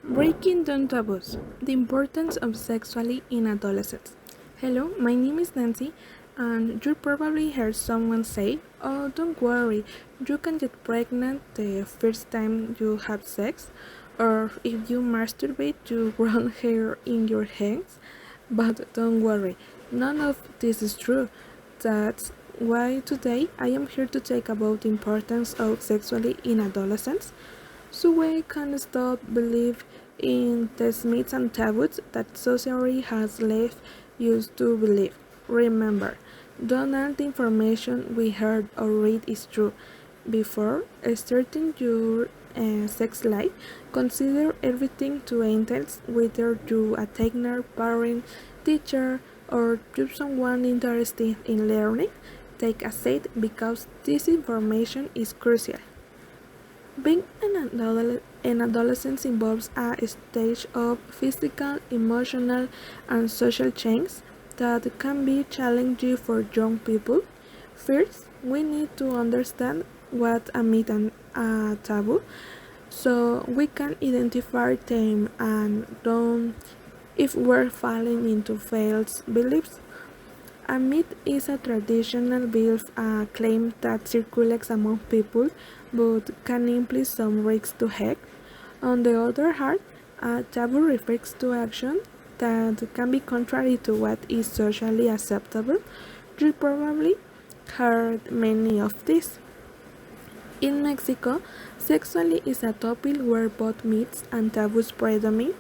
Breaking down taboos. The importance of sexuality in adolescence. Hello, my name is Nancy, and you probably heard someone say, "Oh, don't worry, you can get pregnant the first time you have sex, or if you masturbate, you grow hair in your hands." But don't worry, none of this is true. That's why today I am here to talk about the importance of sexuality in adolescence so we can stop believe in the myths and taboos that society has left us to believe. Remember, don't all the information we heard or read is true. Before starting your sex life, consider everything to entails whether you a teenager, parent, teacher, or just someone interested in learning. Take a seat because this information is crucial. Being an adolescence involves a stage of physical, emotional, and social change that can be challenging for young people. First, we need to understand what a myth and a taboo so we can identify them and don't if we're falling into false beliefs. A myth is a traditional belief, a claim that circulates among people but can imply some risks to health. On the other hand, a taboo refers to action that can be contrary to what is socially acceptable. You probably heard many of these. In Mexico, sexuality is a topic where both myths and taboos predominate,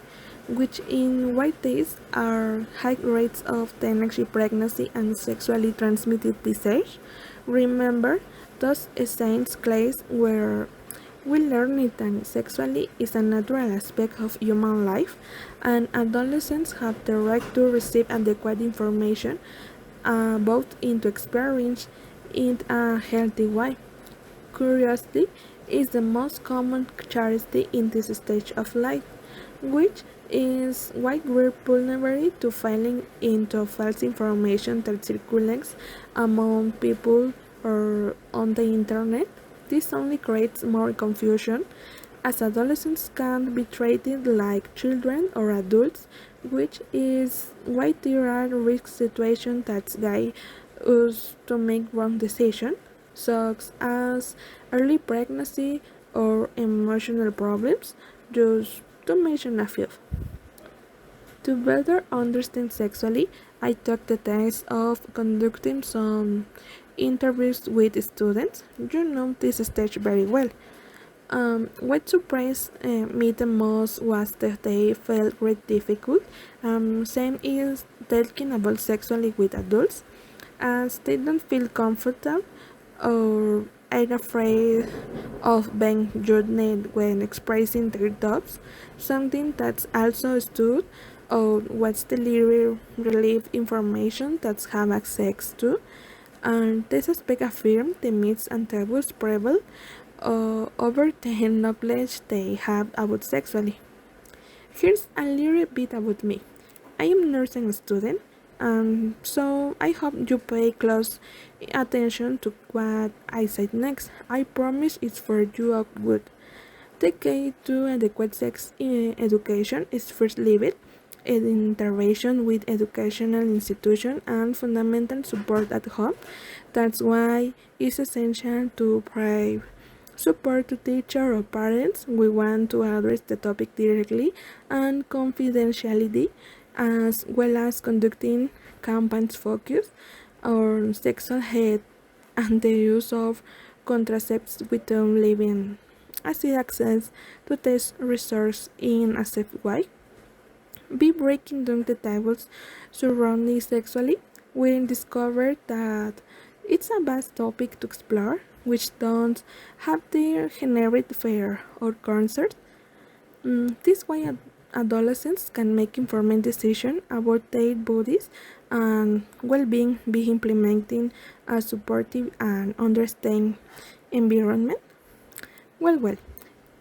which in white days are high rates of teenage pregnancy and sexually transmitted disease. Remember, those science class where we learn that sexuality is a natural aspect of human life, and adolescents have the right to receive adequate information both into experience in a healthy way. Curiosity is the most common charity in this stage of life, which is why we're vulnerable to falling into false information that circulates among people or on the internet. This only creates more confusion as adolescents can be treated like children or adults, which is why there are risk situations that guide us to make wrong decisions, such as early pregnancy or emotional problems, just to mention a few. To better understand sexually, I took the task of conducting some interviews with students. You know this stage very well. What surprised me the most was that they felt very difficult. Same is talking about sexually with adults, as they don't feel comfortable or are afraid of being judged when expressing their thoughts. Something that's also stood or what's the little relief information that's have access to. And this aspect affirm the myths and taboos prevail over the knowledge they have about sexuality. Here's a little bit about me. I am a nursing student, and so I hope you pay close attention to what I say next. I promise it's for your good. The key to adequate sex education is first level, intervention with educational institution and fundamental support at home. That's why it's essential to provide support to teacher or parents. We want to address the topic directly and confidentiality as well as conducting campaigns focused on sexual health and the use of contraceptives without living as access to test research in a safe way. Be breaking down the tables surrounding sexuality, we discovered that it's a vast topic to explore, which don't have their generic fear or concern. This way, adolescents can make informed decisions about their bodies and well-being, be implementing a supportive and understanding environment. Well,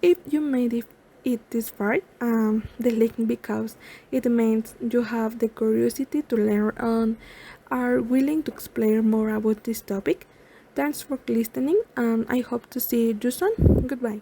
if you made it this far, the link because it means you have the curiosity to learn and are willing to explore more about this topic. Thanks for listening, and I hope to see you soon. Goodbye.